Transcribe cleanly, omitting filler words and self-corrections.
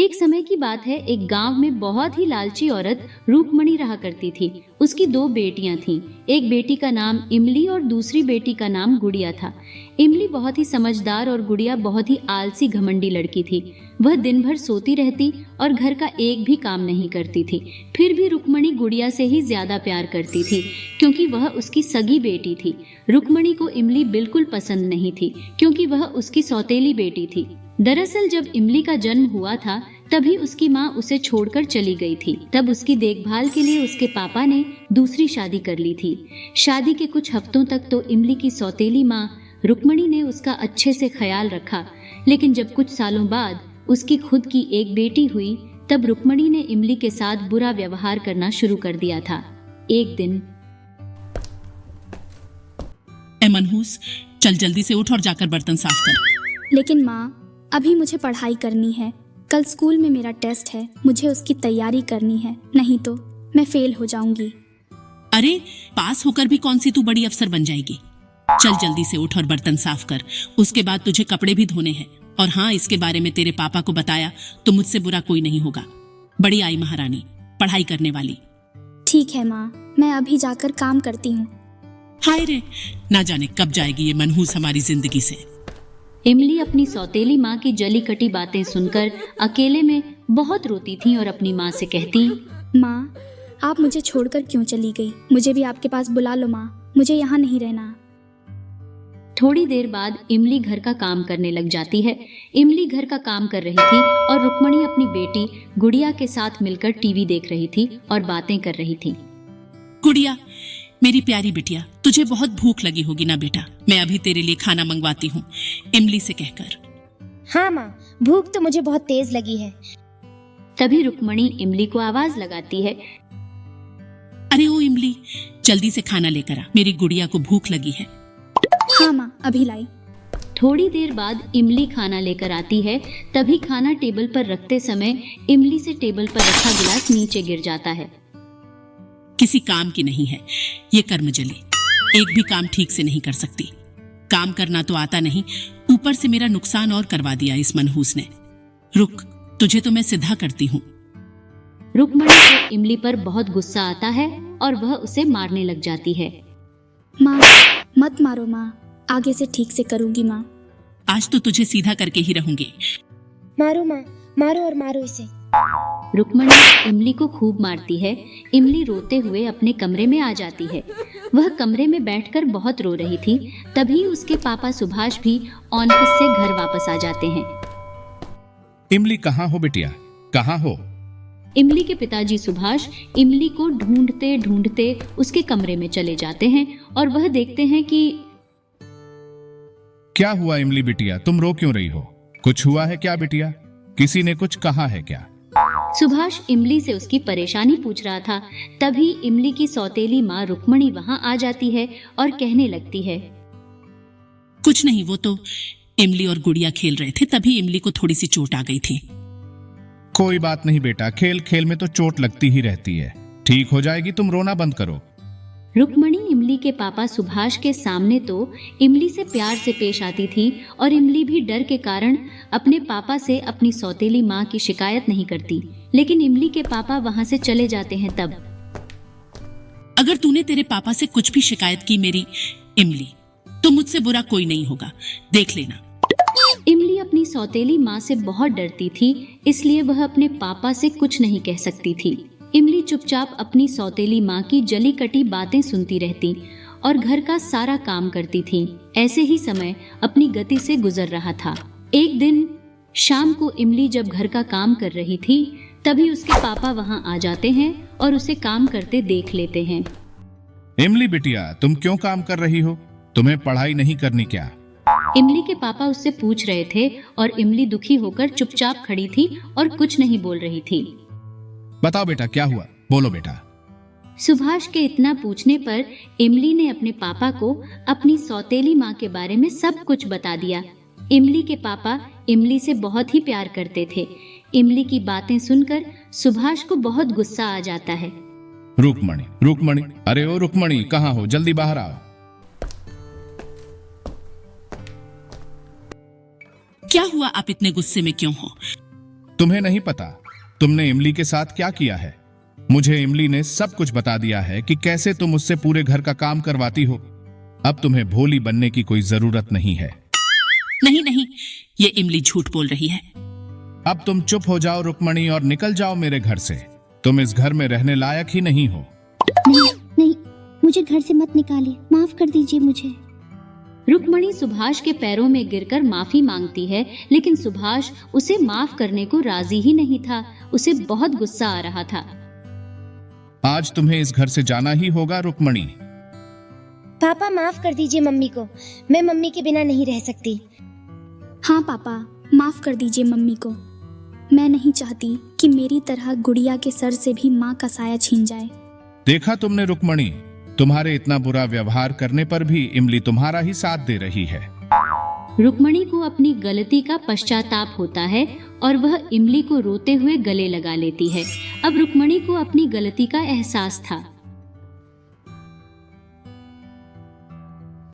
एक समय की बात है, एक गांव में बहुत ही लालची औरत रूपमणी रहा करती थी। उसकी दो बेटियां थीं। एक बेटी का नाम इमली और दूसरी बेटी का नाम गुड़िया था। इमली बहुत ही समझदार और गुड़िया बहुत ही आलसी घमंडी लड़की थी। वह दिन भर सोती रहती और घर का एक भी काम नहीं करती थी। फिर भी रुक्मणी गुड़िया से ही ज्यादा प्यार करती थी, क्योंकि वह उसकी सगी बेटी थी। रुक्मणी को इमली बिल्कुल पसंद नहीं थी, क्योंकि वह उसकी सौतेली बेटी थी। दरअसल जब इमली का जन्म हुआ था, तभी उसकी माँ उसे छोड़कर चली गई थी। तब उसकी देखभाल के लिए उसके पापा ने दूसरी शादी कर ली थी। शादी के कुछ हफ्तों तक तो इमली की सौतेली माँ रुक्मणी ने उसका अच्छे से ख्याल रखा, लेकिन जब कुछ सालों बाद उसकी खुद की एक बेटी हुई, तब रुक्मणी ने इमली के साथ बुरा व्यवहार करना शुरू कर दिया था। एक दिन, ए मनहूस, चल जल्दी से उठ और जाकर बर्तन साफ कर। लेकिन माँ, अभी मुझे पढ़ाई करनी है। कल स्कूल में मेरा टेस्ट है, मुझे उसकी तैयारी करनी है, नहीं तो मैं फेल हो जाऊंगी। अरे, पास होकर भी कौन सी तू बड़ी अफसर बन जाएगी। चल जल्दी से उठ और बर्तन साफ कर। उसके बाद तुझे कपड़े भी धोने हैं। और हाँ, इसके बारे में तेरे पापा को बताया तो मुझसे बुरा कोई नहीं होगा। बड़ी आई महारानी, पढ़ाई करने वाली। ठीक है माँ, मैं अभी जाकर काम करती हूँ। हाय रे, ना जाने कब जाएगी ये मनहूस हमारी जिंदगी से। इमली अपनी सौतेली माँ की जली कटी बातें सुनकर अकेले में बहुत रोती थी और अपनी माँ से कहती, माँ, आप मुझे छोड़कर क्यों चली गई? मुझे भी आपके पास बुला लो माँ, मुझे यहाँ नहीं रहना। थोड़ी देर बाद इमली घर का काम करने लग जाती है। इमली घर का काम कर रही थी और रुक्मणी अपनी बेटी गुड़िया के साथ मिलकर टीवी देख रही थी और बातें कर रही थी। गुड़िया, मेरी प्यारी बिटिया, तुझे बहुत भूख लगी होगी ना बेटा। मैं अभी तेरे लिए खाना मंगवाती हूँ, इमली से कहकर। हाँ माँ, भूख तो मुझे बहुत तेज लगी है। तभी रुक्मणी इमली को आवाज लगाती है, अरे ओ इमली, जल्दी से खाना लेकर आ, मेरी गुड़िया को भूख लगी है। हाँ माँ, अभी लाई। थोड़ी देर बाद इमली खाना लेकर आती है। तभी खाना टेबल पर रखते समय इमली से टेबल पर रखा गिलास नीचे गिर जाता है। किसी काम की नहीं है ये कर्मजली, एक भी काम ठीक से नहीं कर सकती। काम करना तो आता नहीं, ऊपर से मेरा नुकसान और करवा दिया इस मनहूस ने। रुक, तुझे तो मैं सिधा करती हूँ। रुक्मणी को इमली पर बहुत गुस्सा आता है और वह उसे मारने लग जाती है। माँ, मत मारो माँ, आगे से ठीक से करूंगी माँ। आज तो तुझे सीधा करके ही रहूंगी। मारो माँ, मारो और मारो इसे। रुक्मणी इमली को खूब मारती है। इमली रोते हुए अपने कमरे में आ जाती है। वह कमरे में बैठकर बहुत रो रही थी। तभी उसके पापा सुभाष भी ऑफिस से घर वापस आ जाते हैं। इमली कहाँ हो बिटिया, कहाँ हो? इमली के पिताजी सुभाष इमली को ढूंढते ढूंढते उसके कमरे में चले जाते हैं और वह देखते हैं कि क्या हुआ इमली बिटिया, तुम रो क्यों रही हो? कुछ हुआ है क्या बिटिया? किसी ने कुछ कहा है क्या? सुभाष इमली से उसकी परेशानी पूछ रहा था। तभी इमली की सौतेली माँ रुक्मणी वहां आ जाती है और कहने लगती है, कुछ नहीं, वो तो इमली और गुड़िया खेल रहे थे, तभी इमली को थोड़ी सी चोट आ गई थी। कोई बात नहीं बेटा, खेल खेल में तो चोट लगती ही रहती है, ठीक हो जाएगी, तुम रोना बंद करो। रुक्मणी इमली के पापा सुभाष के सामने तो इमली से प्यार से पेश आती थी और इमली भी डर के कारण अपने पापा से अपनी सौतेली माँ की शिकायत नहीं करती। लेकिन इमली के पापा वहाँ से चले जाते हैं। तब, अगर तूने तेरे पापा से कुछ भी शिकायत की मेरी इमली, तो मुझसे बुरा कोई नहीं होगा, देख लेना। इमली अपनी सौतेली माँ से बहुत डरती थी, इसलिए वह अपने पापा से कुछ नहीं कह सकती थी। इमली चुपचाप अपनी सौतेली माँ की जली कटी बातें सुनती रहती और घर का सारा काम करती थी। ऐसे ही समय अपनी गति से गुजर रहा था। एक दिन शाम को इमली जब घर का काम कर रही थी, तभी उसके पापा वहां आ जाते हैं और उसे काम करते देख लेते हैं। इमली बिटिया, तुम क्यों काम कर रही हो? तुम्हें पढ़ाई नहीं करनी क्या? इमली के पापा उससे पूछ रहे थे और इमली दुखी होकर चुपचाप खड़ी थी और कुछ नहीं बोल रही थी। बताओ बेटा, क्या हुआ, बोलो बेटा। सुभाष के इतना पूछने पर इमली ने अपने पापा को अपनी सौतेली माँ के बारे में सब कुछ बता दिया। इमली के पापा इमली से बहुत ही प्यार करते थे। इमली की बातें सुनकर सुभाष को बहुत गुस्सा आ जाता है। रुक्मणी, रुक्मणी, अरे ओ रुक्मणी, कहाँ हो? जल्दी बाहर आओ। क्या हुआ, आप इतने गुस्से में क्यों हो? तुम्हें नहीं पता तुमने इमली के साथ क्या किया है। मुझे इमली ने सब कुछ बता दिया है कि कैसे तुम उससे पूरे घर का काम करवाती हो। अब तुम्हें भोली बनने की कोई जरूरत नहीं है। नहीं नहीं, ये इमली झूठ बोल रही है। अब तुम चुप हो जाओ रुक्मणी और निकल जाओ मेरे घर से। तुम इस घर में रहने लायक ही नहीं हो। नहीं नहीं, मुझे घर से मत निकालिए, माफ कर दीजिए मुझे। रुक्मणी सुभाष के पैरों में गिरकर माफी मांगती है, लेकिन सुभाष उसे माफ करने को राजी ही नहीं था। उसे बहुत गुस्सा आ रहा था। आज तुम्हें इस घर से जाना ही होगा रुक्मणी। पापा माफ कर दीजिए मम्मी को, मैं मम्मी के बिना नहीं रह सकती। हाँ पापा, माफ कर दीजिए मम्मी को। मैं नहीं चाहती कि मेरी तरह गुड़िया के सर से भी माँ का साया छीन जाए। देखा तुमने रुक्मणी, तुम्हारे इतना बुरा व्यवहार करने पर भी इमली तुम्हारा ही साथ दे रही है। रुक्मणी को अपनी गलती का पश्चाताप होता है और वह इमली को रोते हुए गले लगा लेती है। अब रुक्मणी को अपनी गलती का एहसास था।